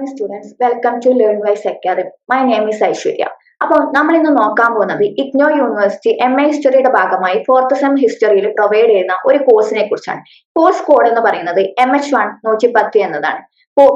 Morning students, welcome to learn wise academy. My name is Aishwarya. അപ്പോൾ നമ്മൾ ഇന്ന് നോക്കാൻ പോകുന്നത് ഇഗ്നോ യൂണിവേഴ്സിറ്റി MA ഹിസ്റ്ററിയുടെ ഭാഗമായി 4th സെം ഹിസ്റ്ററിയിൽ പ്രൊവൈഡ് ചെയ്യുന്ന ഒരു കോഴ്സിനെ കുറിച്ചാണ്. കോഴ്സ് കോഡ് എന്ന് പറയുന്നത് MH1 110 എന്നതാണ്.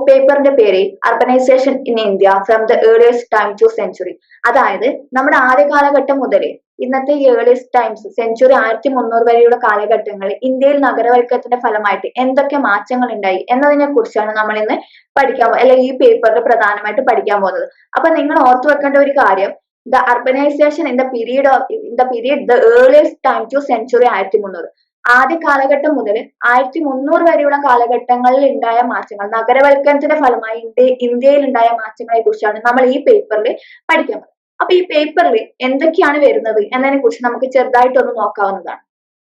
പേപ്പറിന്റെ പേര് urbanisation in India from the earliest time to century. അതായത് നമ്മുടെ ആദ്യ കാലഘട്ടം മുതൽ ഇന്നത്തെ ഏർലിയസ്റ്റ് ടൈംസ് സെഞ്ചുറി 1300 വരെയുള്ള കാലഘട്ടങ്ങളിൽ ഇന്ത്യയിൽ നഗരവൽക്കരണത്തിന്റെ ഫലമായിട്ട് എന്തൊക്കെ മാറ്റങ്ങൾ ഉണ്ടായി എന്നതിനെ കുറിച്ചാണ് നമ്മൾ ഇന്ന് പഠിക്കാൻ അല്ലെങ്കിൽ ഈ പേപ്പറിൽ പ്രധാനമായിട്ട് പഠിക്കാൻ പോകുന്നത്. അപ്പൊ നിങ്ങൾ ഓർത്തു വെക്കേണ്ട ഒരു കാര്യം, the urbanisation in the period the earliest time to century 1300. ആദ്യ കാലഘട്ടം മുതൽ 1300 വരെയുള്ള കാലഘട്ടങ്ങളിൽ ഉണ്ടായ മാറ്റങ്ങൾ, നഗരവൽക്കരണത്തിന്റെ ഫലമായി ഇന്ത്യയിൽ ഉണ്ടായ മാറ്റങ്ങളെ കുറിച്ചാണ് നമ്മൾ ഈ പേപ്പറിൽ പഠിക്കാൻ പോകുന്നത്. അപ്പൊ ഈ പേപ്പറിൽ എന്തൊക്കെയാണ് വരുന്നത് എന്നതിനെ കുറിച്ച് നമുക്ക് ചെറുതായിട്ടൊന്ന് നോക്കാവുന്നതാണ്.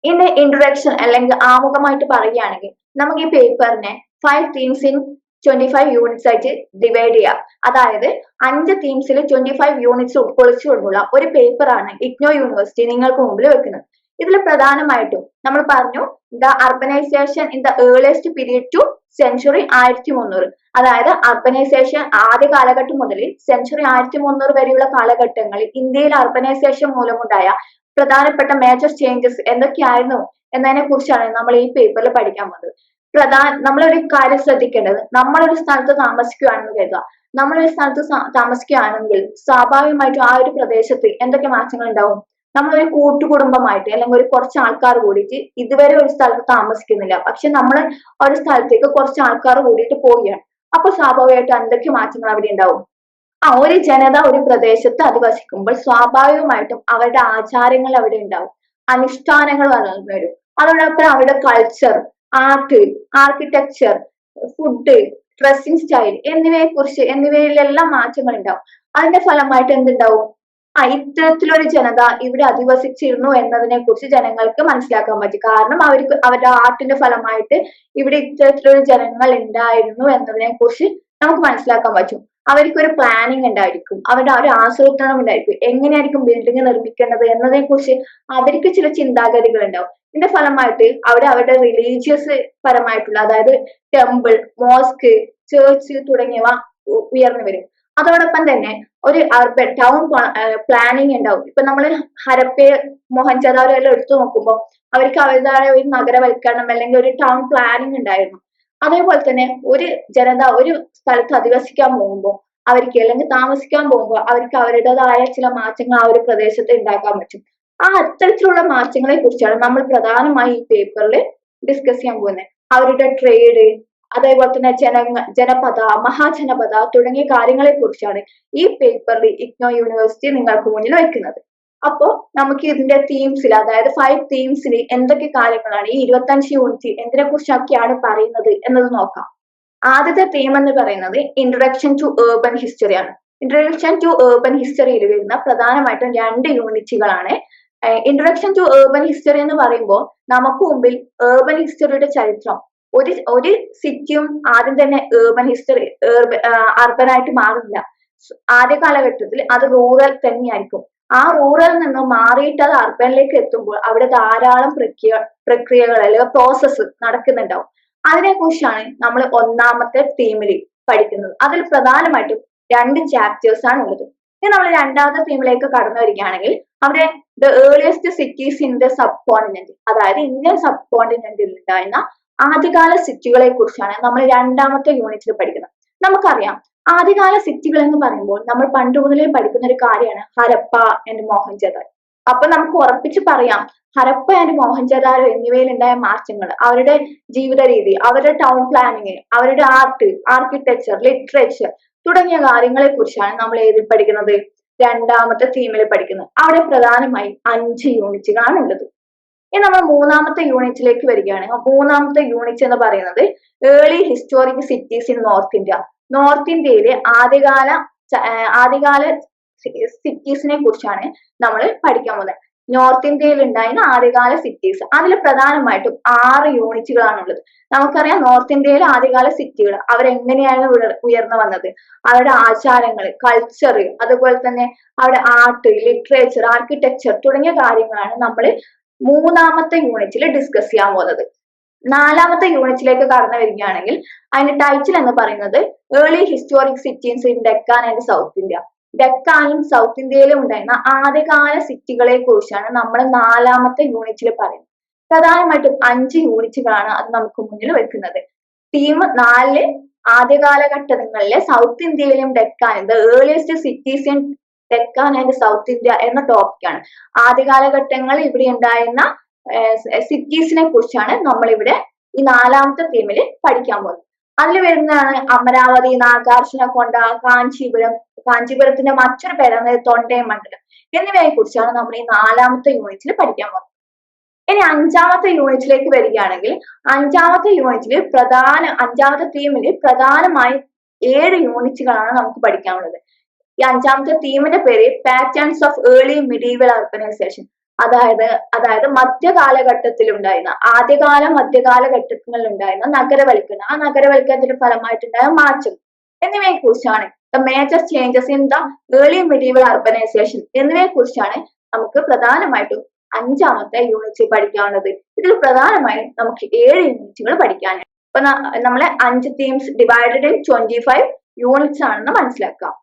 ഇതിന്റെ ഇൻട്രൊഡക്ഷൻ അല്ലെങ്കിൽ ആമുഖമായിട്ട് പറയുകയാണെങ്കിൽ നമുക്ക് ഈ പേപ്പറിനെ 5 themes in 25 യൂണിറ്റ്സ് ആയിട്ട് ഡിവൈഡ് ചെയ്യാം. അതായത് 5 തീംസിൽ 25 യൂണിറ്റ്സ് ഉൾക്കൊള്ളിച്ചുകൊണ്ടുള്ള ഒരു പേപ്പറാണ് ഇഗ്നോ യൂണിവേഴ്സിറ്റി നിങ്ങൾക്ക് മുമ്പിൽ വെക്കുന്നത്. ഇതിൽ പ്രധാനമായിട്ടും നമ്മൾ പറഞ്ഞു the urbanisation in the earliest period to century 1300. അതായത് അർബനൈസേഷൻ ആദ്യ കാലഘട്ടം മുതൽ സെഞ്ചുറി 1300 വരെയുള്ള കാലഘട്ടങ്ങളിൽ ഇന്ത്യയിൽ അർബനൈസേഷൻ മൂലമുണ്ടായ പ്രധാനപ്പെട്ട മേജർ ചേഞ്ചസ് എന്തൊക്കെയായിരുന്നു എന്നതിനെ കുറിച്ചാണ് നമ്മൾ ഈ പേപ്പറിൽ പഠിക്കാൻ പോകുന്നത്. നമ്മളൊരു കാര്യം ശ്രദ്ധിക്കേണ്ടത്, നമ്മളൊരു സ്ഥലത്ത് താമസിക്കുകയാണെന്ന് കരുതുക. നമ്മളൊരു സ്ഥലത്ത് താമസിക്കുകയാണെങ്കിൽ സ്വാഭാവികമായിട്ടും ആ ഒരു പ്രദേശത്ത് എന്തൊക്കെ മാറ്റങ്ങൾ ഉണ്ടാവും? നമ്മളൊരു കൂട്ടുകുടുംബമായിട്ട് അല്ലെങ്കിൽ ഒരു കുറച്ച് ആൾക്കാർ കൂടിയിട്ട് ഇതുവരെ ഒരു സ്ഥലത്ത് താമസിക്കുന്നില്ല, പക്ഷെ നമ്മൾ ഒരു സ്ഥലത്തേക്ക് കുറച്ച് ആൾക്കാർ കൂടിയിട്ട് പോവുകയാണ്. അപ്പൊ സ്വാഭാവികമായിട്ടും എന്തൊക്കെ മാറ്റങ്ങൾ അവിടെ ഉണ്ടാവും? ഒരു ജനത ഒരു പ്രദേശത്ത് അധിവസിക്കുമ്പോൾ സ്വാഭാവികമായിട്ടും അവരുടെ ആചാരങ്ങൾ അവിടെ ഉണ്ടാവും, അനുഷ്ഠാനങ്ങൾ വളർന്നു വരും. അതോടൊപ്പം അവരുടെ culture, art, architecture, food, dressing style എന്നിവയിലെല്ലാം മാറ്റങ്ങൾ ഉണ്ടാവും. അതിന്റെ ഫലമായിട്ട് എന്തുണ്ടാവും? ഇത്തരത്തിലൊരു ജനത ഇവിടെ അധിവസിച്ചിരുന്നു എന്നതിനെ കുറിച്ച് ജനങ്ങൾക്ക് മനസ്സിലാക്കാൻ പറ്റും. കാരണം അവരുടെ ആർട്ടിന്റെ ഫലമായിട്ട് ഇവിടെ ഇത്തരത്തിലൊരു ജനങ്ങൾ ഉണ്ടായിരുന്നു എന്നതിനെ കുറിച്ച് നമുക്ക് മനസ്സിലാക്കാൻ പറ്റും. അവർക്കൊരു പ്ലാനിങ് ഉണ്ടായിരിക്കും, അവരുടെ ഒരു ആസൂത്രണം ഉണ്ടായിരിക്കും, എങ്ങനെയായിരിക്കും ബിൽഡിംഗ് നിർമ്മിക്കേണ്ടത് എന്നതിനെ കുറിച്ച് അവർക്ക് ചില ചിന്താഗതികൾ ഉണ്ടാവും. ഇതിന്റെ ഫലമായിട്ട് അവരുടെ റിലീജിയസ് പരമായിട്ടുള്ള, അതായത് ടെമ്പിൾ, മോസ്ക്, ചേർച്ച് തുടങ്ങിയവ ഉയർന്നു വരും. അതോടൊപ്പം തന്നെ ഒരു ടൗൺ പ്ലാനിങ് ഉണ്ടാവും. ഇപ്പൊ നമ്മൾ ഹരപ്പെ, മൊഹൻജദാരോ എല്ലാം എടുത്തു നോക്കുമ്പോൾ അവർക്ക് അവരുടേതായ ഒരു നഗരവൽക്കരണം അല്ലെങ്കിൽ ഒരു ടൗൺ പ്ലാനിങ് ഉണ്ടായിരുന്നു. അതേപോലെ തന്നെ ഒരു ജനത ഒരു സ്ഥലത്ത് അധിവസിക്കാൻ പോകുമ്പോൾ അല്ലെങ്കിൽ താമസിക്കാൻ പോകുമ്പോൾ അവർക്ക് അവരുടേതായ ചില മാറ്റങ്ങൾ ആ ഒരു പ്രദേശത്ത് ഉണ്ടാക്കാൻ പറ്റും. അത്തരത്തിലുള്ള മാറ്റങ്ങളെ കുറിച്ചാണ് നമ്മൾ പ്രധാനമായി ഈ പേപ്പറിൽ ഡിസ്കസ് ചെയ്യാൻ പോകുന്നത്. അവരുടെ ട്രേഡ്, അതേപോലെ തന്നെ ജനപദ, മഹാജനപദ തുടങ്ങിയ കാര്യങ്ങളെ കുറിച്ചാണ് ഈ പേപ്പറിൽ ഇഗ്നോ യൂണിവേഴ്സിറ്റി നിങ്ങൾക്ക് മുന്നിൽ വെക്കുന്നത്. അപ്പോ നമുക്ക് ഇതിന്റെ തീംസിൽ, അതായത് 5 തീംസിൽ എന്തൊക്കെ കാര്യങ്ങളാണ് ഈ 25 യൂണിറ്റ് എന്തിനെ കുറിച്ചൊക്കെയാണ് പറയുന്നത് എന്നത് നോക്കാം. ആദ്യത്തെ തീം എന്ന് പറയുന്നത് ഇൻട്രൊഡക്ഷൻ ടു ഏർബൻ ഹിസ്റ്ററി ആണ്. ഇൻട്രൊഡക്ഷൻ ടു ഏർബൻ ഹിസ്റ്ററിയിൽ വരുന്ന പ്രധാനമായിട്ടും 2 യൂണിറ്റുകളാണ്. ഇൻട്രൊഡക്ഷൻ ടു ഏർബൻ ഹിസ്റ്ററി എന്ന് പറയുമ്പോൾ നമുക്ക് മുമ്പിൽ ഏർബൻ ഹിസ്റ്ററിയുടെ ചരിത്രം, ഒരു സിറ്റിയും ആദ്യം തന്നെ അർബനായിട്ട് മാറില്ല. ആദ്യ കാലഘട്ടത്തിൽ അത് റൂറൽ തന്നെയായിരിക്കും. ആ റൂറലിൽ നിന്ന് മാറിയിട്ട് അത് അർബനിലേക്ക് എത്തുമ്പോൾ അവിടെ ധാരാളം പ്രക്രിയകൾ അല്ലെങ്കിൽ പ്രോസസ്സ് നടക്കുന്നുണ്ടാവും. അതിനെ കുറിച്ചാണ് നമ്മൾ ഒന്നാമത്തെ തീമിൽ പഠിക്കുന്നത്. അതിൽ പ്രധാനമായിട്ടും 2 ചാപ്റ്റേഴ്സ് ആണ് ഉള്ളത്. ഇനി നമ്മൾ രണ്ടാമത്തെ തീമിലേക്ക് കടന്നു വരികയാണെങ്കിൽ അവിടെ the earliest cities in the sub continent, അതായത് ഇന്ത്യൻ സബ് കോണ്ടിനെന്റിൽ ഉണ്ടായിരുന്ന ആദ്യകാല സിറ്റികളെ കുറിച്ചാണ് നമ്മൾ രണ്ടാമത്തെ യൂണിറ്റിൽ പഠിക്കുന്നത്. നമുക്കറിയാം, ആദ്യകാല സിറ്റികൾ എന്ന് പറയുമ്പോൾ നമ്മൾ പണ്ട് മുതലേ പഠിക്കുന്ന ഒരു കാര്യമാണ് ഹരപ്പ ആൻഡ് മോഹൻജദാരോ. അപ്പൊ നമുക്ക് ഉറപ്പിച്ച് പറയാം, ഹരപ്പ ആൻഡ് മോഹൻജദാരോ എന്നിവയിൽ ഉണ്ടായ മാറ്റങ്ങൾ, അവരുടെ ജീവിത രീതി, അവരുടെ ടൗൺ പ്ലാനിങ്, അവരുടെ ആർട്ട്, ആർക്കിടെക്ചർ, ലിറ്ററേച്ചർ തുടങ്ങിയ കാര്യങ്ങളെ കുറിച്ചാണ് നമ്മൾ ഏതിൽ പഠിക്കുന്നത്? രണ്ടാമത്തെ തീമിൽ പഠിക്കുന്നത്. അവിടെ പ്രധാനമായും 5 യൂണിറ്റുകളാണ് ഉള്ളത്. ഇനി നമ്മൾ മൂന്നാമത്തെ യൂണിറ്റിലേക്ക് വരികയാണ്. മൂന്നാമത്തെ യൂണിറ്റ് എന്ന് പറയുന്നത് early historic cities in north India. North ഇന്ത്യയിലെ ആദ്യകാല സിറ്റീസിനെ കുറിച്ചാണ് നമ്മൾ പഠിക്കാൻ പോകുന്നത്. നോർത്ത് ഇന്ത്യയിൽ ഉണ്ടായിരുന്ന ആദ്യകാല സിറ്റീസ്, അതിൽ പ്രധാനമായിട്ടും 6 യൂണിറ്റുകളാണുള്ളത്. നമുക്കറിയാം, നോർത്ത് ഇന്ത്യയിലെ ആദ്യകാല സിറ്റികൾ അവരെങ്ങനെയാണ് ഉയർന്നു വന്നത്, അവരുടെ ആചാരങ്ങൾ, കൾച്ചർ, അതുപോലെ തന്നെ അവരുടെ ആർട്ട്, ലിറ്ററേച്ചർ, ആർക്കിടെക്ചർ തുടങ്ങിയ കാര്യങ്ങളാണ് നമ്മൾ മൂന്നാമത്തെ യൂണിറ്റിൽ ഡിസ്കസ് ചെയ്യാൻ പോകുന്നത്. നാലാമത്തെ യൂണിറ്റിലേക്ക് കടന്നു വരികയാണെങ്കിൽ അതിന്റെ ടൈറ്റിൽ എന്ന് പറയുന്നത് early historic cities in Deccan and south India. ഡെക്കാനും സൗത്ത് ഇന്ത്യയിലും ഉണ്ടായിരുന്ന ആദ്യകാല സിറ്റികളെ കുറിച്ചാണ് നമ്മൾ നാലാമത്തെ യൂണിറ്റിൽ പറയുന്നത്. പ്രധാനമായിട്ടും 5 യൂണിറ്റുകളാണ് അത് നമുക്ക് മുന്നിൽ വെക്കുന്നത്. തീം 4 ആദ്യകാലഘട്ടങ്ങളിലെ സൗത്ത് ഇന്ത്യയിലും ഡെക്കാനും the earliest cities in Deccan and south India എന്ന ടോപ്പിക്കാണ്. ആദ്യകാലഘട്ടങ്ങളിൽ ഇവിടെ ഉണ്ടായിരുന്ന സിറ്റീസിനെ കുറിച്ചാണ് നമ്മൾ ഇവിടെ ഈ നാലാമത്തെ തീമിൽ പഠിക്കാൻ പോകുന്നത്. അതിൽ വരുന്നതാണ് അമരാവതി, നാഗാർജുനകൊണ്ട, കാഞ്ചീപുരത്തിന്റെ മറ്റൊരു പേരാണ് തൊണ്ടൈമണ്ഡലം എന്നിവയെ കുറിച്ചാണ് നമ്മൾ ഈ നാലാമത്തെ യൂണിറ്റിൽ പഠിക്കാൻ പോകുന്നത്. ഇനി 5ാമത്തെ യൂണിറ്റിലേക്ക് വരികയാണെങ്കിൽ 5ാമത്തെ യൂണിറ്റിൽ അഞ്ചാമത്തെ തീമില് പ്രധാനമായും 7 യൂണിറ്റുകളാണ് നമുക്ക് പഠിക്കാനുള്ളത്. ഈ 5ാമത്തെ തീമിന്റെ പേര് patterns of early medieval urbanisation. അതായത് മധ്യകാലഘട്ടത്തിൽ ഉണ്ടായിരുന്ന മധ്യകാലഘട്ടങ്ങളിൽ ഉണ്ടായിരുന്ന നഗരവൽക്കരണം, ആ നഗരവൽക്കരണത്തിന്റെ ഫലമായിട്ടുണ്ടായ മാറ്റം എന്നിവയെ കുറിച്ചാണ് the major changes in the early medieval urbanisation എന്നിവയെ കുറിച്ചാണ് നമുക്ക് പ്രധാനമായിട്ടും 5ാമത്തെ യൂണിറ്റ് പഠിക്കാനുള്ളത്. ഇതിൽ പ്രധാനമായും നമുക്ക് 7 യൂണിറ്റുകൾ പഠിക്കാനുണ്ട്. അപ്പൊ നമ്മളെ 5 തീംസ് ഡിവൈഡഡ് ഇൻ 25 യൂണിറ്റ്സ് ആണെന്ന് മനസ്സിലാക്കാം.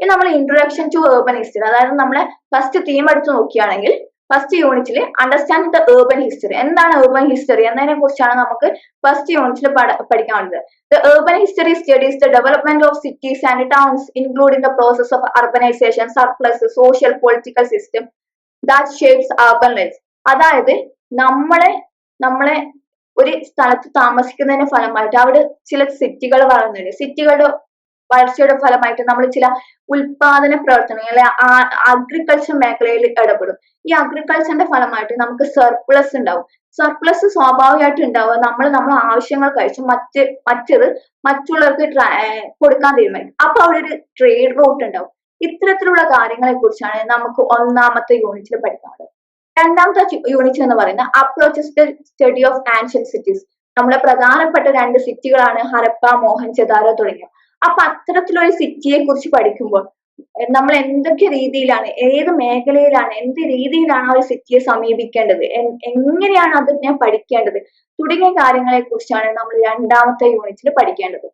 ഇനി നമ്മൾ ഇൻട്രൊഡക്ഷൻ ടു ഏർബൻ ഹിസ്റ്ററി, അതായത് നമ്മളെ ഫസ്റ്റ് തീം എടുത്ത് നോക്കുകയാണെങ്കിൽ ഫസ്റ്റ് യൂണിറ്റിൽ അണ്ടർസ്റ്റാൻഡ് ദ ഏർബൻ ഹിസ്റ്ററി, എന്താണ് ഏർബൻ ഹിസ്റ്ററി എന്നതിനെ കുറിച്ചാണ് നമുക്ക് ഫസ്റ്റ് യൂണിറ്റിൽ പഠിക്കാനുള്ളത്. The urban history studies the development of cities and towns including the process of urbanisation, surplus, social political system that shapes urban life. അതായത് നമ്മളെ ഒരു സ്ഥലത്ത് താമസിക്കുന്നതിന്റെ ഫലമായിട്ട് അവിടെ ചില സിറ്റികൾ വളർന്നുണ്ട്. സിറ്റികളുടെ വളർച്ചയുടെ ഫലമായിട്ട് നമ്മൾ ചില ഉൽപാദന പ്രവർത്തനങ്ങൾ അഗ്രികൾച്ചർ മേഖലയിൽ ഇടപെടും. ഈ അഗ്രികൾച്ചറിന്റെ ഫലമായിട്ട് നമുക്ക് സർപ്ലസ് ഉണ്ടാവും. സർപ്ലസ് സ്വാഭാവികമായിട്ട് ഉണ്ടാവുക നമ്മൾ ആവശ്യങ്ങൾ കഴിച്ച് മറ്റത് മറ്റുള്ളവർക്ക് കൊടുക്കാൻ തീരുമാനിക്കും. അപ്പൊ അവിടെ ഒരു ട്രേഡ് റൂട്ട് ഉണ്ടാവും. ഇത്തരത്തിലുള്ള കാര്യങ്ങളെ കുറിച്ചാണ് നമുക്ക് 1ാമത്തെ യൂണിറ്റിൽ പഠിക്കാനുള്ളത്. 2ാമത്തെ യൂണിറ്റ് എന്ന് പറയുന്നത് approaches the study of ancient cities. നമ്മളെ പ്രധാനപ്പെട്ട 2 സിറ്റികളാണ് ഹരപ്പ, മോഹൻജദാരോ തുടങ്ങിയ. അപ്പൊ അത്തരത്തിലൊരു സിറ്റിയെ കുറിച്ച് പഠിക്കുമ്പോൾ നമ്മൾ എന്തൊക്കെ രീതിയിലാണ്, ഏത് മേഖലയിലാണ്, എന്ത് രീതിയിലാണ് ആ ഒരു സിറ്റിയെ സമീപിക്കേണ്ടത്, എങ്ങനെയാണ് അതിനെ പഠിക്കേണ്ടത് തുടങ്ങിയ കാര്യങ്ങളെ കുറിച്ചാണ് നമ്മൾ 2ാമത്തെ യൂണിറ്റിൽ പഠിക്കേണ്ടത്.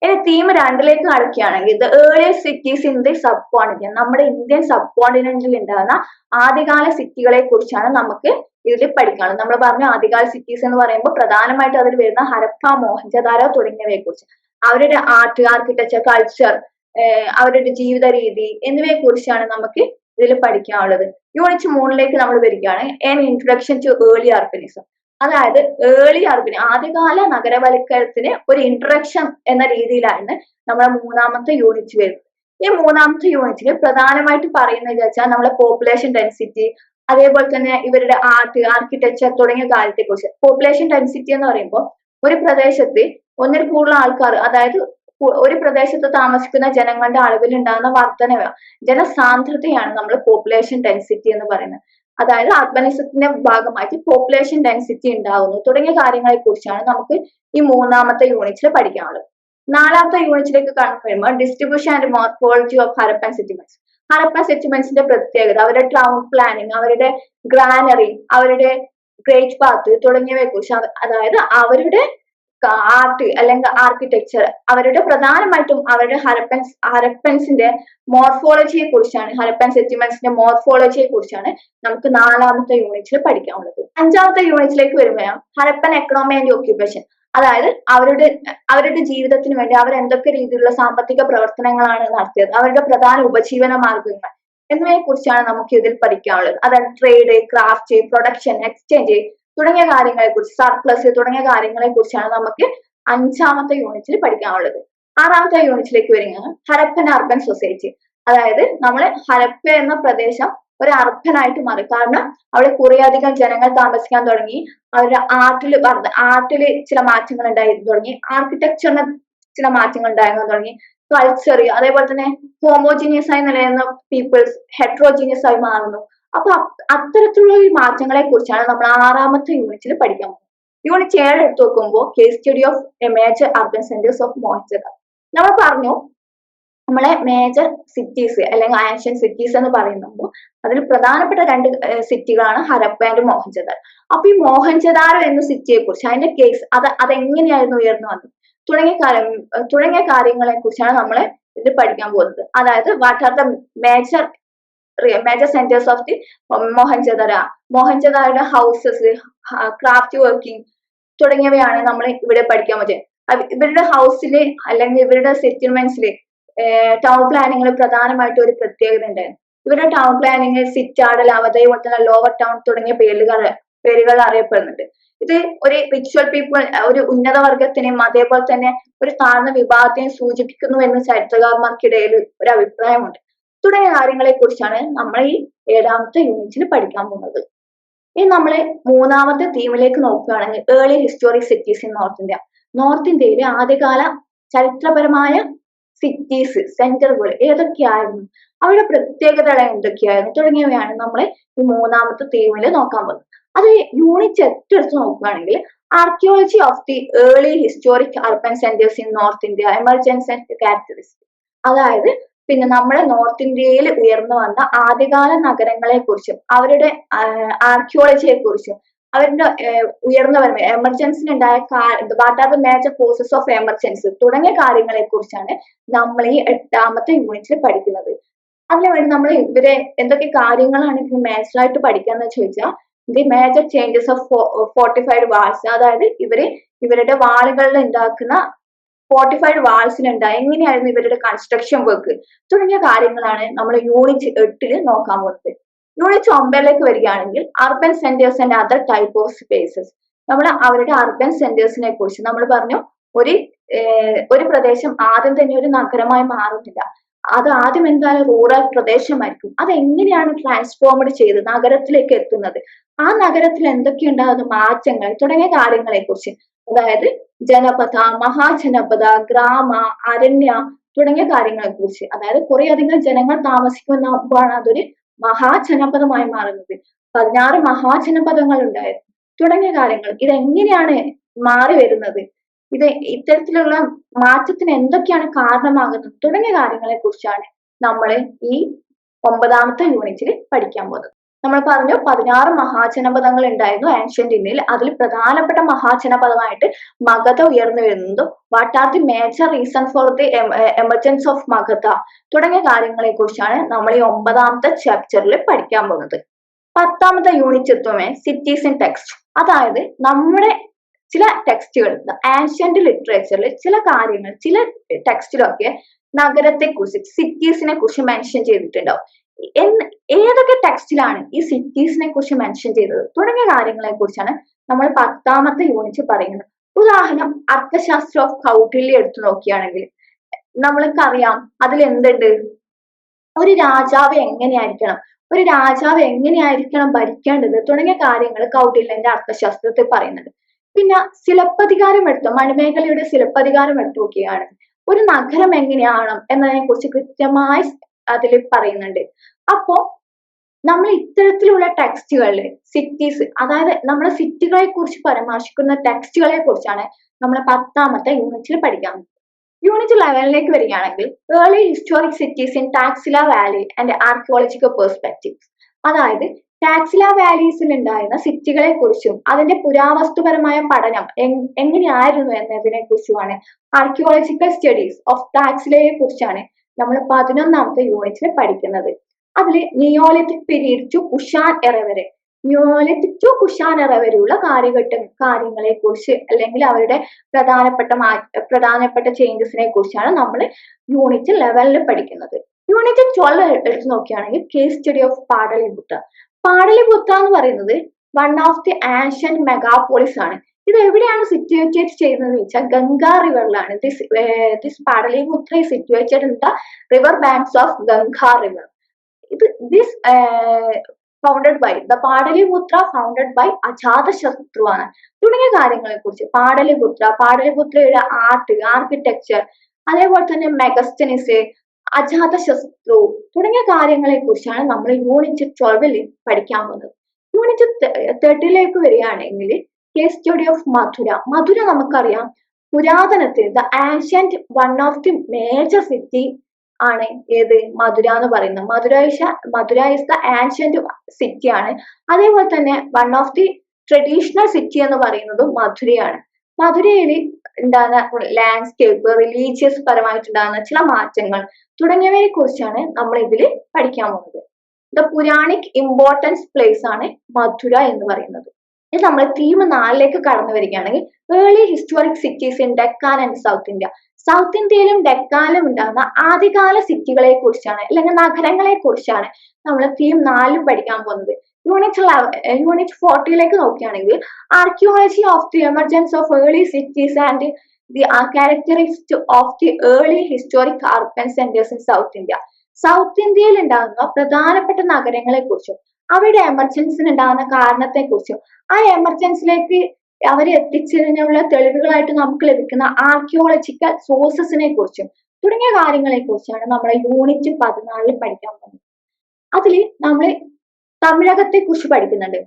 ഇനി തീം 2ലേക്ക് കടക്കുകയാണെങ്കിൽ the earliest cities in the subcontinent, നമ്മുടെ ഇന്ത്യൻ സബ് കോണ്ടിനെന്റിൽ ഉണ്ടാകുന്ന ആദ്യകാല സിറ്റികളെ കുറിച്ചാണ് നമുക്ക് ഇതിൽ പഠിക്കാനുള്ളത്. നമ്മൾ പറഞ്ഞു ആദ്യകാല സിറ്റീസ് എന്ന് പറയുമ്പോൾ പ്രധാനമായിട്ട് അതിൽ വരുന്ന ഹരപ്പ, മോഹൻജദാരോ തുടങ്ങിയവയെ കുറിച്ച്, അവരുടെ ആർട്ട്, ആർക്കിടെക്ചർ, കൾച്ചർ, അവരുടെ ജീവിത രീതി എന്നിവയെ കുറിച്ചാണ് നമുക്ക് ഇതിൽ പഠിക്കാനുള്ളത്. യൂണിറ്റ് 3ലേക്ക് നമ്മൾ വരികയാണ് an introduction to early urbanism. അതായത് ആദ്യകാല നഗരവൽക്കരണത്തിന് ഒരു ഇൻട്രൊഡക്ഷൻ എന്ന രീതിയിലാണ് നമ്മുടെ 3ാമത്തെ യൂണിറ്റ് വരുന്നത്. ഈ 3ാമത്തെ യൂണിറ്റിൽ പ്രധാനമായിട്ട് പറയുന്നത് വെച്ചാൽ നമ്മളെ പോപ്പുലേഷൻ ഡെൻസിറ്റി, അതേപോലെ തന്നെ ഇവരുടെ ആർട്ട്, ആർക്കിടെക്ചർ തുടങ്ങിയ കാര്യത്തെ കുറിച്ച്. പോപ്പുലേഷൻ ഡെൻസിറ്റി എന്ന് പറയുമ്പോൾ ഒരു പ്രദേശത്ത് ഒന്നിൽ കൂടുതൽ ആൾക്കാർ, അതായത് ഒരു പ്രദേശത്ത് താമസിക്കുന്ന ജനങ്ങളുടെ അളവിൽ ഉണ്ടാകുന്ന വർധനവ്, ജനസാന്ദ്രതയാണ് നമ്മൾ പോപ്പുലേഷൻ ഡെൻസിറ്റി എന്ന് പറയുന്നത്. അതായത് അർബനിസത്തിന്റെ ഭാഗമായിട്ട് പോപ്പുലേഷൻ ഡെൻസിറ്റി ഉണ്ടാകുന്നു തുടങ്ങിയ കാര്യങ്ങളെ കുറിച്ചാണ് നമുക്ക് ഈ 3ാമത്തെ യൂണിറ്റിൽ പഠിക്കാനുള്ളത്. 4ാമത്തെ യൂണിറ്റിലേക്ക് കടന്നു വരുമ്പോൾ distribution and morphology of Harappan settlements. Harappan സെറ്റിൽമെന്റ്സിന്റെ പ്രത്യേകത, അവരുടെ ടൗൺ പ്ലാനിങ്, അവരുടെ ഗ്രാനറി, അവരുടെ ഗ്രേറ്റ് പാത്ത് തുടങ്ങിയവയെ കുറിച്ച്, അതായത് അവരുടെ ആർട്ട് അല്ലെങ്കിൽ ആർക്കിടെക്ചർ, അവരുടെ പ്രധാനമായിട്ടും അവരുടെ ഹരപ്പൻസിന്റെ മോർഫോളജിയെ കുറിച്ചാണ്, ഹരപ്പൻ സെറ്റിൽമെന്റ്സിന്റെ മോർഫോളജിയെ കുറിച്ചാണ് നമുക്ക് 4ാമത്തെ യൂണിറ്റിൽ പഠിക്കാനുള്ളത്. 5ാമത്തെ യൂണിറ്റിലേക്ക് വരുമ്പോൾ ഹരപ്പൻ എക്കണോമി ആൻഡ് ഓക്യുപ്പേഷൻ, അതായത് അവരുടെ ജീവിതത്തിന് വേണ്ടി അവർ എന്തൊക്കെ രീതിയിലുള്ള സാമ്പത്തിക പ്രവർത്തനങ്ങളാണ് നടത്തിയത്, അവരുടെ പ്രധാന ഉപജീവന മാർഗങ്ങൾ എന്നിവയെ കുറിച്ചാണ് നമുക്ക് ഇതിൽ പഠിക്കാനുള്ളത്. അതായത് ട്രേഡ്, ക്രാഫ്റ്റ്, പ്രൊഡക്ഷൻ, എക്സ്ചേഞ്ച് തുടങ്ങിയ കാര്യങ്ങളെ കുറിച്ച്, സർപ്ലസ് തുടങ്ങിയ കാര്യങ്ങളെ കുറിച്ചാണ് നമുക്ക് 5ാമത്തെ യൂണിറ്റിൽ പഠിക്കാനുള്ളത്. 6ാമത്തെ യൂണിറ്റിലേക്ക് വരുന്നത് ഹരപ്പൻ അർബൻ സൊസൈറ്റി. അതായത് നമ്മൾ ഹരപ്പ എന്ന പ്രദേശം ഒരു അർബനായിട്ട് മാറി. കാരണം അവിടെ കുറേയധികം ജനങ്ങൾ താമസിക്കാൻ തുടങ്ങി, അവരുടെ ആർട്ടിൽ ചില മാറ്റങ്ങൾ ഉണ്ടായി തുടങ്ങി, ആർക്കിടെക്ചറിന് ചില മാറ്റങ്ങൾ ഉണ്ടായിരുന്നു തുടങ്ങി, കൾച്ചർ, അതേപോലെ തന്നെ ഹോമോജീനിയസ് ആയി നിലനിന്ന പീപ്പിൾസ് ഹെട്രോജീനിയസ് ആയി മാറുന്നു. അപ്പൊ അത്തരത്തിലുള്ള മാറ്റങ്ങളെ കുറിച്ചാണ് നമ്മൾ 6ാമത്തെ യൂണിറ്റിൽ പഠിക്കാൻ പോകുന്നത്. യൂണിറ്റ് 7 എടുത്തു നോക്കുമ്പോൾ case study of A major urban centres of Mohenjo-daro. നമ്മൾ പറഞ്ഞു നമ്മളെ മേജർ സിറ്റീസ് അല്ലെങ്കിൽ ആൻഷ്യൻ സിറ്റീസ് എന്ന് പറയുമ്പോൾ അതിൽ പ്രധാനപ്പെട്ട രണ്ട് സിറ്റികളാണ് ഹരപ്പ ആൻഡ് മോഹൻജദാരോ. അപ്പൊ ഈ മോഹൻജദാരോ എന്ന സിറ്റിയെ കുറിച്ച് അതിന്റെ കേസ് അതെങ്ങനെയായിരുന്നു ഉയർന്നു വന്നത് തുടങ്ങിയ കാര്യങ്ങളെ കുറിച്ചാണ് നമ്മൾ ഇത് പഠിക്കാൻ പോകുന്നത്. അതായത് what are the major centres of the മോഹൻജദാരോയുടെ ഹൗസസ്, ക്രാഫ്റ്റ് വർക്കിംഗ് തുടങ്ങിയവയാണ് നമ്മൾ ഇവിടെ പഠിക്കാൻ പറ്റുക. ഇവരുടെ ഹൗസില് അല്ലെങ്കിൽ ഇവരുടെ സെറ്റിൽമെന്റ്സില് ടൗൺ പ്ലാനിങ്ങിൽ പ്രധാനമായിട്ട് ഒരു പ്രത്യേകത ഉണ്ടായിരുന്നു. ഇവരുടെ ടൗൺ പ്ലാനിങ് സിറ്റാഡൽ, അതേപോലെ തന്നെ ലോവർ ടൗൺ തുടങ്ങിയ പേരുകൾ അറിയപ്പെടുന്നുണ്ട്. ഇത് ഒരു റിച്വൽ പീപ്പിൾ, ഒരു ഉന്നത വർഗത്തിനെയും അതേപോലെ തന്നെ ഒരു താഴ്ന്ന വിഭാഗത്തെയും സൂചിപ്പിക്കുന്നുവെന്ന് ചരിത്രകാരന്മാർക്കിടയിൽ ഒരു അഭിപ്രായമുണ്ട്. തുടങ്ങിയ കാര്യങ്ങളെ കുറിച്ചാണ് നമ്മൾ ഈ 7ാമത്തെ യൂണിറ്റിൽ പഠിക്കാൻ പോകുന്നത്. ഇനി നമ്മള് 3ാമത്തെ തീമിലേക്ക് നോക്കുകയാണെങ്കിൽ early historic cities in north India. North ഇന്ത്യയിലെ ആദ്യകാല ചരിത്രപരമായ സിറ്റീസ്, സെന്ററുകൾ ഏതൊക്കെയായിരുന്നു, അവരുടെ പ്രത്യേകതകൾ എന്തൊക്കെയായിരുന്നു തുടങ്ങിയവയാണ് നമ്മൾ ഈ 3ാമത്തെ തീമിൽ നോക്കാൻ പോകുന്നത്. അത് യൂണിറ്റ് 8 എടുത്ത് നോക്കുകയാണെങ്കിൽ archaeology of the early historic urban centres in north India, emergence and characteristics. അതായത് പിന്നെ നമ്മുടെ നോർത്ത് ഇന്ത്യയിൽ ഉയർന്നു വന്ന ആദ്യകാല നഗരങ്ങളെ കുറിച്ചും അവരുടെ ആർക്കിയോളജിയെ കുറിച്ചും അവരുടെ ഉയർന്നു വരുന്ന എമർജൻസിന് ഉണ്ടായ what are the major causes of emergency തുടങ്ങിയ കാര്യങ്ങളെ കുറിച്ചാണ് നമ്മൾ ഈ 8ാമത്തെ യൂണിറ്റിൽ പഠിക്കുന്നത്. അതിനുവേണ്ടി നമ്മൾ ഇവരെ എന്തൊക്കെ കാര്യങ്ങളാണ് ഇതിന് മേജർ ആയിട്ട് പഠിക്കാന്ന് ചോദിച്ചാൽ the major changes of fortified walls, അതായത് ഇവരുടെ വാളുകളിൽ ഉണ്ടാക്കുന്ന ഫോർട്ടിഫൈഡ് വാൾസിനുണ്ടായി എങ്ങനെയായിരുന്നു ഇവരുടെ കൺസ്ട്രക്ഷൻ വർക്ക് തുടങ്ങിയ കാര്യങ്ങളാണ് നമ്മൾ യൂണിറ്റ് 8 നോക്കാൻ പോകുന്നത്. യൂണിറ്റ് 9 വരികയാണെങ്കിൽ urban centres and other type of spaces. നമ്മൾ അവരുടെ അർബൻ സെന്റേഴ്സിനെ കുറിച്ച് നമ്മൾ പറഞ്ഞു. ഒരു പ്രദേശം ആദ്യം തന്നെ ഒരു നഗരമായി മാറുന്നില്ല. അത് ആദ്യം എന്തായാലും റൂറൽ പ്രദേശമായിരിക്കും. അത് എങ്ങനെയാണ് ട്രാൻസ്ഫോംഡ് ചെയ്ത് നഗരത്തിലേക്ക് എത്തുന്നത്, ആ നഗരത്തിൽ എന്തൊക്കെയുണ്ടാകുന്ന മാറ്റങ്ങൾ തുടങ്ങിയ കാര്യങ്ങളെ കുറിച്ച്, അതായത് ജനപദ, മഹാജനപദ, ഗ്രാമ, അരണ്യ തുടങ്ങിയ കാര്യങ്ങളെ കുറിച്ച്, അതായത് കുറെ അധികം ജനങ്ങൾ താമസിക്കുമ്പോഴാണ് അതൊരു മഹാജനപദമായി മാറുന്നത്. 16 മഹാജനപദങ്ങൾ ഉണ്ടായിരുന്നു തുടങ്ങിയ കാര്യങ്ങൾ. ഇതെങ്ങനെയാണ് മാറി വരുന്നത്, ഇത് ഇത്തരത്തിലുള്ള മാറ്റത്തിന് എന്തൊക്കെയാണ് കാരണമാകുന്നത് തുടങ്ങിയ കാര്യങ്ങളെ കുറിച്ചാണ് നമ്മൾ ഈ 9ാമത്തെ യൂണിറ്റിൽ പഠിക്കാൻ പോകുന്നത്. നമ്മൾ പറഞ്ഞു 16 മഹാജനപദങ്ങൾ ഉണ്ടായിരുന്നു ആൻഷ്യന്റ് ഇന്ത്യയിൽ. അതിൽ പ്രധാനപ്പെട്ട മഹാജനപദമായിട്ട് മഗധ ഉയർന്നു വരുന്നതും what are the major reason for the emergence of Magadha തുടങ്ങിയ കാര്യങ്ങളെ കുറിച്ചാണ് നമ്മൾ ഈ 9ാമത്തെ ചാപ്റ്ററിൽ പഠിക്കാൻ പോകുന്നത്. 10ാമത്തെ യൂണിറ്റ് എത്തുമേ സിറ്റീസ് ഇൻ ടെക്സ്റ്റ്. അതായത് നമ്മുടെ ചില ടെക്സ്റ്റുകൾ, ആൻഷ്യന്റ് ലിറ്ററേച്ചറിൽ ചില കാര്യങ്ങൾ, ചില ടെക്സ്റ്റിലൊക്കെ നഗരത്തെ കുറിച്ച്, സിറ്റീസിനെ കുറിച്ച് മെൻഷൻ ചെയ്തിട്ടുണ്ടാവും. ഏതൊക്കെ ടെക്സ്റ്റിലാണ് ഈ സിറ്റീസിനെ കുറിച്ച് മെൻഷൻ ചെയ്തത് തുടങ്ങിയ കാര്യങ്ങളെ കുറിച്ചാണ് നമ്മൾ 10ാമത്തെ യൂണിറ്റ് പറയുന്നത്. ഉദാഹരണം അർത്ഥശാസ്ത്ര ഓഫ് കൗട്ടില്യ എടുത്തു നോക്കുകയാണെങ്കിൽ നമ്മൾക്കറിയാം അതിൽ എന്തുണ്ട്, ഒരു രാജാവ് എങ്ങനെയായിരിക്കണം ഭരിക്കേണ്ടത് തുടങ്ങിയ കാര്യങ്ങൾ കൗട്ടില്യന്റെ അർത്ഥശാസ്ത്രത്തിൽ പറയുന്നുണ്ട്. പിന്നെ സിലപ്പതികാരം മണിമേഖലയുടെ സിലപ്പതികാരം എടുത്തു നോക്കുകയാണെങ്കിൽ ഒരു നഗരം എങ്ങനെയാണ് എന്നതിനെ കുറിച്ച് കൃത്യമായി അതിൽ പറയുന്നുണ്ട്. അപ്പോ നമ്മൾ ഇത്തരത്തിലുള്ള ടെക്സ്റ്റുകളിൽ സിറ്റീസ്, അതായത് നമ്മുടെ സിറ്റികളെ കുറിച്ച് പരാമർശിക്കുന്ന ടെക്സ്റ്റുകളെ കുറിച്ചാണ് നമ്മൾ 10ാമത്തെ യൂണിറ്റിൽ പഠിക്കാൻ. യൂണിറ്റ് 11 വരികയാണെങ്കിൽ early historic cities in Taxila Valley and archaeological perspectives. അതായത് ടാക്സില വാലീസിൽ ഉണ്ടായിരുന്ന സിറ്റികളെ കുറിച്ചും അതിന്റെ പുരാവസ്തുപരമായ പഠനം എങ്ങനെയായിരുന്നു എന്നതിനെ കുറിച്ചുമാണ് ആർക്കിയോളജിക്കൽ സ്റ്റഡീസ് ഓഫ് ടാക്സിലയെ കുറിച്ചാണ് നമ്മൾ 11ാമത്തെ യൂണിറ്റിൽ പഠിക്കുന്നത്. അതിൽ നിയോലിത്തിക് പീരീഡ് ടു കുഷാൻ എറ വരെയുള്ള കാര്യങ്ങളെ കുറിച്ച് അല്ലെങ്കിൽ അവരുടെ പ്രധാനപ്പെട്ട ചേഞ്ചസിനെ കുറിച്ചാണ് നമ്മൾ യൂണിറ്റ് 11 പഠിക്കുന്നത്. യൂണിറ്റ് 12 എടുത്തു നോക്കുകയാണെങ്കിൽ കേസ് സ്റ്റഡി ഓഫ് പാടലിപുത്ര എന്ന് പറയുന്നത് one of the ancient megapolis ആണ്. ഇത് എവിടെയാണ് സിറ്റുവേറ്റഡ് ചെയ്യുന്നത് വെച്ചാൽ ഗംഗാ റിവറിലാണ്. This Pataliputra is situated in the river banks of Ganga river. This founded by the Padaliputra founded by Ajatashatru ആണ് തുടങ്ങിയ കാര്യങ്ങളെ കുറിച്ച്, പാടലിപുത്രയുടെ ആർക്കിടെക്ചർ, അതേപോലെ തന്നെ മെഗസ്തനിസ്, അജാതശത്രു തുടങ്ങിയ കാര്യങ്ങളെ കുറിച്ചാണ് നമ്മൾ യൂണിറ്റ് 12 പഠിക്കാൻ പോകുന്നത്. യൂണിറ്റ് 13 വരികയാണെങ്കിൽ കേസ് സ്റ്റഡി ഓഫ് മധുര നമുക്കറിയാം പുരാതനത്തിൽ the ancient one of the major city ആണ് ഏത് മധുര എന്ന് പറയുന്നത്. Madurai is the ancient city ആണ്. അതേപോലെ തന്നെ one of the traditional city എന്ന് പറയുന്നത് മധുരയാണ്. മധുരയിൽ ഉണ്ടാകുന്ന ലാൻഡ്സ്കേപ്പ്, റിലീജിയസ് പരമായിട്ടുണ്ടാകുന്ന ചില മാറ്റങ്ങൾ തുടങ്ങിയവയെ കുറിച്ചാണ് നമ്മൾ ഇതിൽ പഠിക്കാൻ പോകുന്നത്. ദ പുരാണിക് ഇമ്പോർട്ടൻസ് പ്ലേസ് ആണ് മധുര എന്ന് പറയുന്നത്. ഇത് നമ്മൾ തീം 4ലേക്ക് കടന്നു വരികയാണെങ്കിൽ early historic cities in Deccan and south India. South ഇന്ത്യയിലും ഡെക്കാനിലും ഉണ്ടാകുന്ന ആദ്യകാല സിറ്റികളെ കുറിച്ചാണ് അല്ലെങ്കിൽ നഗരങ്ങളെ കുറിച്ചാണ് നമ്മൾ തീം 4 പഠിക്കാൻ പോകുന്നത്. യൂണിറ്റ് 40ലേക്ക് നോക്കുകയാണെങ്കിൽ archaeology of the emergence of early cities and the characteristics of the early historic urban centres in south India. South ഇന്ത്യയിൽ ഉണ്ടാകുന്ന പ്രധാനപ്പെട്ട നഗരങ്ങളെ കുറിച്ചും അവയുടെ എമർജൻസിന് ഉണ്ടാകുന്ന കാരണത്തെ കുറിച്ചും ആ എമർജൻസിലേക്ക് അവരെ എത്തിച്ചതിനുള്ള തെളിവുകളായിട്ട് നമുക്ക് ലഭിക്കുന്ന ആർക്കിയോളജിക്കൽ സോഴ്സസിനെ കുറിച്ചും തുടങ്ങിയ കാര്യങ്ങളെ കുറിച്ചാണ് നമ്മൾ യൂണിറ്റ് 14 പഠിക്കാൻ പോകുന്നത്. അതിൽ നമ്മൾ തമിഴകത്തെ കുറിച്ച് പഠിക്കുന്നുണ്ട്.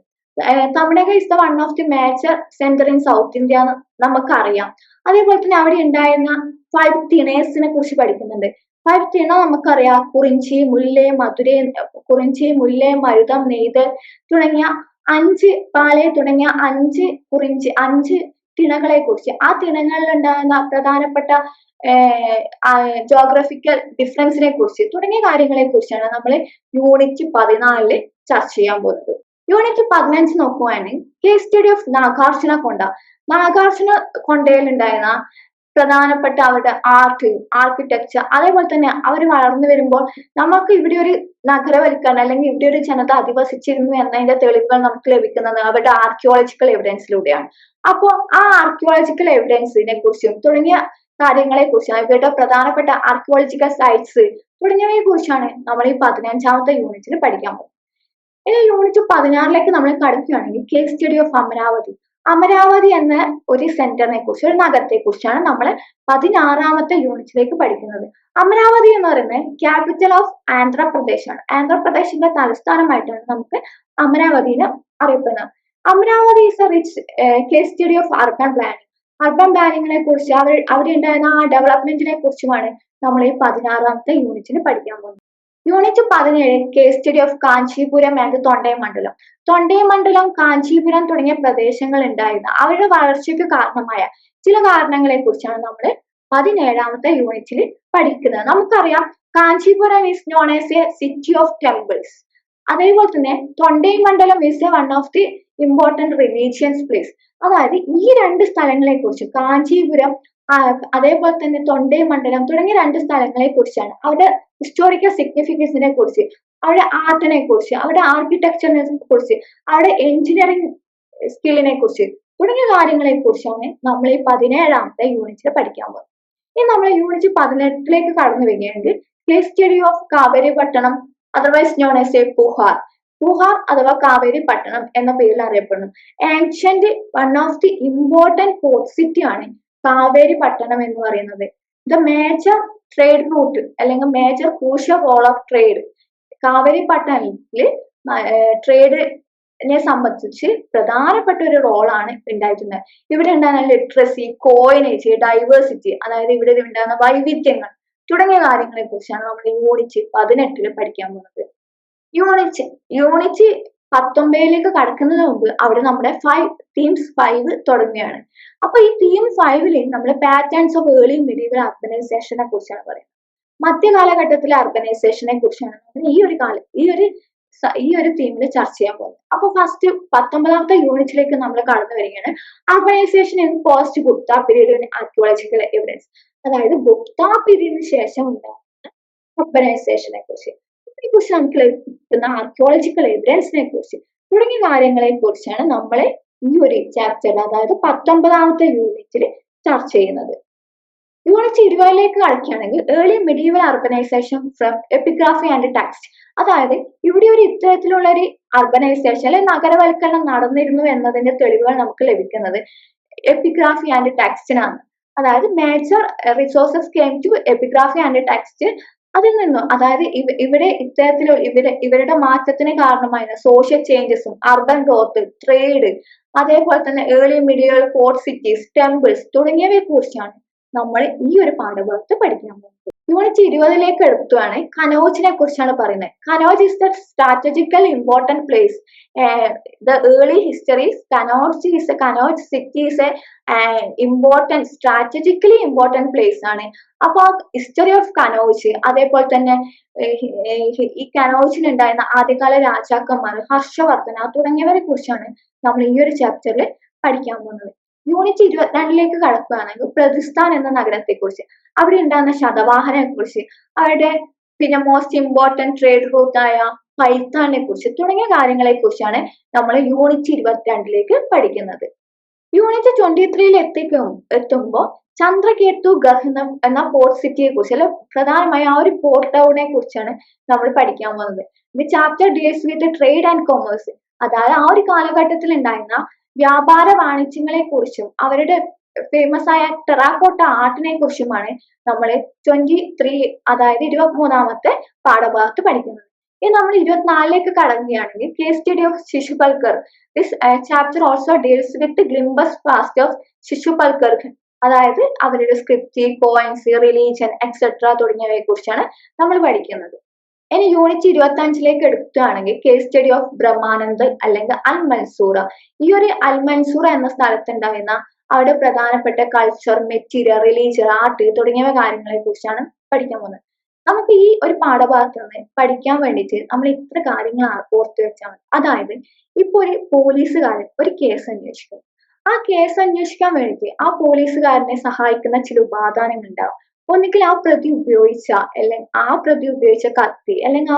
Tamilaga is the one of the major centre in south India എന്ന് നമുക്കറിയാം. അതേപോലെ തന്നെ അവിടെ ഉണ്ടായിരുന്ന 5 തിണേഴ്സിനെ കുറിച്ച് പഠിക്കുന്നുണ്ട്. 5 തിണ നമുക്കറിയാം. കുറിഞ്ചി, മുല്ലേ, മധുരൈ, കുറിഞ്ചി, മുല്ലേ, മരുതം, നെയ്തൽ തുടങ്ങിയ 5 പാലേ തുടങ്ങിയ 5 തിണകളെ കുറിച്ച്, ആ തിണകളിൽ ഉണ്ടാകുന്ന പ്രധാനപ്പെട്ട ജോഗ്രഫിക്കൽ ഡിഫറൻസിനെ കുറിച്ച് തുടങ്ങിയ കാര്യങ്ങളെ കുറിച്ചാണ് നമ്മൾ യൂണിറ്റ് 14 ചർച്ച ചെയ്യാൻ പോകുന്നത്. യൂണിറ്റ് 15 നോക്കുകയാണെങ്കിൽ കേസ് സ്റ്റഡി ഓഫ് നാഗാർജുന കൊണ്ട. നാഗാർജുന കൊണ്ടയിൽ ഉണ്ടായിരുന്ന പ്രധാനപ്പെട്ട അവരുടെ ആർക്കിടെക്ചർ, അതേപോലെ തന്നെ അവർ വളർന്നു വരുമ്പോൾ നമുക്ക് ഇവിടെ ഒരു നഗരവൽക്കരണം അല്ലെങ്കിൽ ഇവിടെ ഒരു ജനത അധിവസിച്ചിരുന്നു എന്നതിന്റെ തെളിവുകൾ നമുക്ക് ലഭിക്കുന്നത് അവരുടെ ആർക്കിയോളജിക്കൽ എവിഡൻസിലൂടെയാണ്. അപ്പോൾ ആ ആർക്കിയോളജിക്കൽ എവിഡൻസിനെ കുറിച്ചും തുടങ്ങിയ കാര്യങ്ങളെ കുറിച്ചാണ്, ഇവരുടെ പ്രധാനപ്പെട്ട ആർക്കിയോളജിക്കൽ സൈറ്റ്സ് തുടങ്ങിയവയെ കുറിച്ചാണ് നമ്മൾ ഈ 15ാമത്തെ യൂണിറ്റിൽ പഠിക്കാൻ പോകുന്നത്. ഇനി യൂണിറ്റ് 16ലേക്ക് നമ്മൾ കടക്കുകയാണെങ്കിൽ case study of Amaravati. Amaravati എന്ന ഒരു സെന്ററിനെ കുറിച്ച്, ഒരു നഗരത്തെ കുറിച്ചാണ് നമ്മൾ 16ാമത്തെ യൂണിറ്റിലേക്ക് പഠിക്കുന്നത്. അമരാവതി എന്ന് പറയുന്നത് ക്യാപിറ്റൽ ഓഫ് ആന്ധ്രാപ്രദേശ് ആണ്. ആന്ധ്രാപ്രദേശിന്റെ തലസ്ഥാനമായിട്ടാണ് നമുക്ക് അമരാവതിനെ അറിയപ്പെടുന്നത്. Amaravati is a rich case study of urban planning. Urban പ്ലാനിങ്ങിനെ കുറിച്ച് അവിടെ ഉണ്ടായിരുന്ന ആ ഡെവലപ്മെന്റിനെ കുറിച്ചുമാണ് നമ്മൾ ഈ 16ാമത്തെ യൂണിറ്റിന് പഠിക്കാൻ പോകുന്നത്. Unit 17 case study of Kanchipuram and Thondaimandalam. Thondaimandalam, Kanchipuram തുടങ്ങിയ പ്രദേശങ്ങൾ ഉണ്ടായിരുന്ന അവരുടെ വളർച്ചയ്ക്ക് കാരണമായ ചില കാരണങ്ങളെ കുറിച്ചാണ് നമ്മൾ 17ാമത്തെ യൂണിറ്റിൽ പഠിക്കുന്നത്. നമുക്കറിയാം Kanchipuram is known as a city of temples. അതേപോലെ തന്നെ Thondaimandalam is a one of the important religions place. അതായത് ഈ 2 സ്ഥലങ്ങളെ കുറിച്ച്, കാഞ്ചീപുരം അതേപോലെ തന്നെ തൊണ്ടൈമണ്ഡലം തുടങ്ങിയ 2 സ്ഥലങ്ങളെ കുറിച്ചാണ്, അവരുടെ ഹിസ്റ്റോറിക്കൽ സിഗ്നിഫിക്കൻസിനെ കുറിച്ച്, അവരുടെ ആർട്ടിനെ കുറിച്ച്, അവരുടെ ആർക്കിടെക്ചറിനെ കുറിച്ച്, അവരുടെ എഞ്ചിനീയറിംഗ് സ്കില്ലിനെ കുറിച്ച് തുടങ്ങിയ കാര്യങ്ങളെ കുറിച്ചാണ് നമ്മൾ ഈ 17ാമത്തെ യൂണിറ്റിൽ പഠിക്കാൻ പോകുന്നത്. ഇനി നമ്മൾ യൂണിറ്റ് 18ലേക്ക് കടന്നു വരികയാണെങ്കിൽ case study of Kaveri Pattanam, otherwise known as a Puhar. Puhar അഥവാ കാവേരി പട്ടണം എന്ന പേരിൽ അറിയപ്പെടുന്നു. Ancient one of the important port city ആണ് കാവേരി പട്ടണം എന്ന് പറയുന്നത്. ദ മേജർ ട്രേഡ് റൂട്ട് അല്ലെങ്കിൽ major crucial role of trade. കാവേരി പട്ടണത്തിൽ ട്രേഡിനെ സംബന്ധിച്ച് പ്രധാനപ്പെട്ട ഒരു റോളാണ് ഉണ്ടായിട്ടുള്ളത്. ഇവിടെ ഉണ്ടാകുന്ന ലിറ്ററസി, കോയിനേജ്, ഡൈവേഴ്സിറ്റി, അതായത് ഇവിടെ ഉണ്ടാകുന്ന വൈവിധ്യങ്ങൾ തുടങ്ങിയ കാര്യങ്ങളെ കുറിച്ചാണ് നമ്മൾ യൂണിറ്റ് 18 പഠിക്കാൻ പോകുന്നത്. യൂണിറ്റ് 19ലേക്ക് കടക്കുന്നതിന് മുമ്പ് അവിടെ നമ്മുടെ തീംസ് 5 തുടങ്ങുകയാണ്. അപ്പൊ ഈ തീം 5ൽ നമ്മൾ പാറ്റേൺസ് ഓഫ് ഏർലി മിഡീവൽ അർബനൈസേഷനെ കുറിച്ചാണ് പറയുന്നത്. മധ്യകാലഘട്ടത്തിലെ അർബനൈസേഷനെ കുറിച്ചാണ് ഈ ഒരു തീമിൽ ചർച്ച ചെയ്യാൻ പോകുന്നത്. അപ്പൊ ഫസ്റ്റ് 19ാമത്തെ യൂണിറ്റിലേക്ക് നമ്മൾ കടന്നു വരികയാണ്. Urbanisation in post Gupta period in archaeological evidence. അതായത് ഗുപ്ത പീരീഡിന് ശേഷം ഉണ്ടാകുന്ന അർബനൈസേഷനെ കുറിച്ച്, ഇതിനെക്കുറിച്ച് നമുക്ക് ലഭിക്കുന്ന ആർക്കിയോളജിക്കൽ എവിഡൻസിനെ കുറിച്ച് തുടങ്ങിയ കാര്യങ്ങളെ കുറിച്ചാണ് നമ്മൾ ഈ ഒരു ചാപ്റ്ററിൽ, അതായത് 19ാമത്തെ യൂണിറ്റിൽ ചർച്ച ചെയ്യുന്നത്. യൂണിറ്റ് 20ലേക്ക് കളിക്കുകയാണെങ്കിൽ early medieval urbanisation from epigraphy and text. അതായത് ഇവിടെ ഒരു ഇത്തരത്തിലുള്ള ഒരു അർബനൈസേഷൻ അല്ലെങ്കിൽ നഗരവൽക്കരണം നടന്നിരുന്നു എന്നതിന്റെ തെളിവുകൾ നമുക്ക് ലഭിക്കുന്നത് എപ്പിഗ്രാഫി ആൻഡ് ടെക്സ്റ്റിനാണ്. അതായത് major resources came to epigraphy and text. അതിൽ നിന്നും, അതായത് ഇവിടെ ഇത്തരത്തിലുള്ള ഇവരുടെ മാറ്റത്തിന് കാരണമായ സോഷ്യൽ ചേഞ്ചസും അർബൻ ഗ്രോത്ത്, ട്രേഡ്, അതേപോലെ തന്നെ early medieval port cities, temples തുടങ്ങിയവയെ കുറിച്ചാണ് നമ്മൾ ഈ ഒരു പാഠഭാഗത്ത് പഠിക്കാൻ പോകുന്നത്. യൂണിറ്റ് 20ലേക്ക് എടുത്തുകയാണ് കനോജിനെ കുറിച്ചാണ് പറയുന്നത്. Kannauj is the strategical important place. The early histories Kannauj city is a important strategically important place ആണ്. അപ്പൊ ഹിസ്റ്ററി ഓഫ് കനോജ്, അതേപോലെ തന്നെ ഈ കനോജിന് ഉണ്ടായിരുന്ന ആദ്യകാല രാജാക്കന്മാർ, ഹർഷവർദ്ധന തുടങ്ങിയവരെ കുറിച്ചാണ് നമ്മൾ ഈ ഒരു ചാപ്റ്ററിൽ പഠിക്കാൻ പോകുന്നത്. യൂണിറ്റ് 22ലേക്ക് കടക്കുകയാണെങ്കിൽ പ്രതിസ്ഥാൻ എന്ന നഗരത്തെ കുറിച്ച്, അവിടെ ഉണ്ടാകുന്ന ശതവാഹനെ കുറിച്ച്, അവരുടെ പിന്നെ മോസ്റ്റ് ഇമ്പോർട്ടന്റ് ട്രേഡ് റൂട്ടായ പൈത്താനെ കുറിച്ച് തുടങ്ങിയ കാര്യങ്ങളെ കുറിച്ചാണ് നമ്മൾ യൂണിറ്റ് 22ലേക്ക് പഠിക്കുന്നത്. യൂണിറ്റ് 23ൽ എത്തുമ്പോൾ ചന്ദ്രകേതു ഗഹനം എന്ന പോർട്ട് സിറ്റിയെ കുറിച്ച്, അല്ലെ പ്രധാനമായും ആ ഒരു പോർട്ട് ടൗണിനെ കുറിച്ചാണ് നമ്മൾ പഠിക്കാൻ പോകുന്നത്. The chapter deals with trade and commerce, അതായത് ആ ഒരു കാലഘട്ടത്തിൽ ഉണ്ടായിരുന്ന വ്യാപാര വാണിജ്യങ്ങളെ കുറിച്ചും അവരുടെ ഫേമസ് ആയ ടെറാക്കോട്ട ആർട്ടിനെ കുറിച്ചുമാണ് നമ്മൾ 23, അതായത് 23ാമത്തെ പാഠഭാഗത്ത് പഠിക്കുന്നത്. ഇനി നമ്മൾ 24ലേക്ക് കടക്കുകയാണെങ്കിൽ case study of Sisupalgarh. This chapter also deals with glimpses past of Sisupalgarh, അതായത് അവരുടെ സ്ക്രിപ്റ്റ്, കോയിൻസ്, റിലീജിയൻ എക്സെട്ര തുടങ്ങിയവയെ കുറിച്ചാണ് നമ്മൾ പഠിക്കുന്നത്. ഇനി യൂണിറ്റ് 25ലേക്ക് എടുക്കുകയാണെങ്കിൽ കേസ് സ്റ്റഡി ഓഫ് ബ്രഹ്മാനന്ദ് അല്ലെങ്കിൽ അൽ മൻസൂറ. ഈ ഒരു അൽ മൻസൂറ എന്ന സ്ഥലത്തുണ്ടായിരുന്ന അവിടെ പ്രധാനപ്പെട്ട കൾച്ചർ, മെറ്റീരിയൽ, റിലീജിയൻ, ആർട്ട് തുടങ്ങിയവ കാര്യങ്ങളെ കുറിച്ചാണ് പഠിക്കാൻ പോകുന്നത്. നമുക്ക് ഈ ഒരു പാഠഭാഗത്ത് നിന്ന് പഠിക്കാൻ വേണ്ടിയിട്ട് നമ്മൾ ഇത്ര കാര്യങ്ങൾ ഓർത്ത് വെച്ചാൽ മതി. അതായത് ഇപ്പൊ ഒരു പോലീസുകാരൻ ഒരു കേസ് അന്വേഷിക്കും. ആ കേസ് അന്വേഷിക്കാൻ വേണ്ടിയിട്ട് ആ പോലീസുകാരനെ സഹായിക്കുന്ന ചില ഉപാദാനങ്ങൾ ഉണ്ടാവും. ഒന്നുകിൽ ആ പ്രതി ഉപയോഗിച്ച കത്തി, അല്ലെങ്കിൽ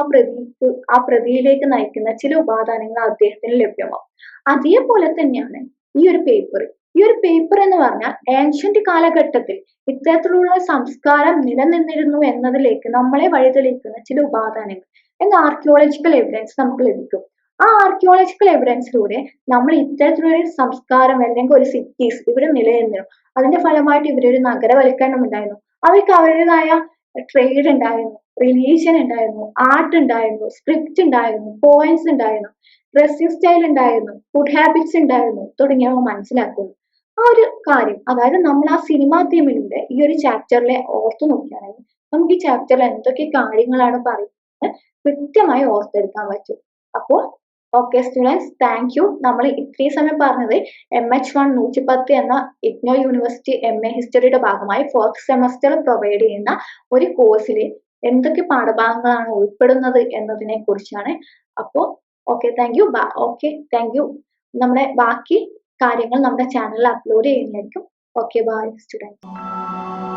ആ പ്രതിയിലേക്ക് നയിക്കുന്ന ചില ഉപാദാനങ്ങൾ അദ്ദേഹത്തിന് ലഭ്യമാവും. അതേപോലെ തന്നെയാണ് ഈ ഒരു പേപ്പർ. ഈ ഒരു പേപ്പർ എന്ന് പറഞ്ഞാൽ ഏൻഷ്യന്റ് കാലഘട്ടത്തിൽ ഇത്തരത്തിലുള്ള സംസ്കാരം നിലനിന്നിരുന്നു എന്നതിലേക്ക് നമ്മളെ വഴിതെളിയിക്കുന്ന ചില ഉപാദാനങ്ങൾ എന്ന ആർക്കിയോളജിക്കൽ എവിഡൻസ് നമുക്ക് ലഭിക്കും. ആ ആർക്കിയോളജിക്കൽ എവിഡൻസിലൂടെ നമ്മൾ ഇത്തരത്തിലുള്ള സംസ്കാരം അല്ലെങ്കിൽ ഒരു സിറ്റീസ് ഇവിടെ നിലനിന്നിരുന്നു, അതിന്റെ ഫലമായിട്ട് ഇവരൊരു നഗരവൽക്കരണം ഉണ്ടായിരുന്നു, അവർക്ക് അവരുടേതായ ട്രേഡ് ഉണ്ടായിരുന്നു, റിലീജിയൻ ഉണ്ടായിരുന്നു, ആർട്ട് ഉണ്ടായിരുന്നു, സ്ക്രിപ്റ്റ് ഉണ്ടായിരുന്നു, പോയിന്റ്സ് ഉണ്ടായിരുന്നു, ഡ്രസ്സിംഗ് സ്റ്റൈൽ ഉണ്ടായിരുന്നു, ഫുഡ് ഹാബിറ്റ്സ് ഉണ്ടായിരുന്നു തുടങ്ങിയവ മനസ്സിലാക്കുന്നു. ആ ഒരു കാര്യം, അതായത് നമ്മൾ ആ സിനിമാ തീമിലൂടെ ഈ ഒരു ചാപ്റ്ററിലെ ഓർത്തു നോക്കുകയാണെങ്കിൽ നമുക്ക് ഈ ചാപ്റ്ററിൽ എന്തൊക്കെ കാര്യങ്ങളാണ് പറയുന്നത് കൃത്യമായി ഓർത്തെടുക്കാൻ പറ്റും. അപ്പോൾ ഓക്കെ സ്റ്റുഡൻസ്, താങ്ക് യു. നമ്മൾ ഇത്രയും സമയം പറഞ്ഞത് MH1 110 എന്ന ഇഗ്നോ യൂണിവേഴ്സിറ്റി MA ഹിസ്റ്ററിയുടെ ഭാഗമായി 4th സെമസ്റ്റർ പ്രൊവൈഡ് ചെയ്യുന്ന ഒരു കോഴ്സിൽ എന്തൊക്കെ പാഠഭാഗങ്ങളാണ് ഉൾപ്പെടുന്നത് എന്നതിനെ കുറിച്ചാണ്. അപ്പോൾ ഓക്കെ, താങ്ക് യു. നമ്മുടെ ബാക്കി കാര്യങ്ങൾ നമ്മുടെ ചാനലിൽ അപ്ലോഡ് ചെയ്യുന്നതായിരിക്കും. Okay, bye students.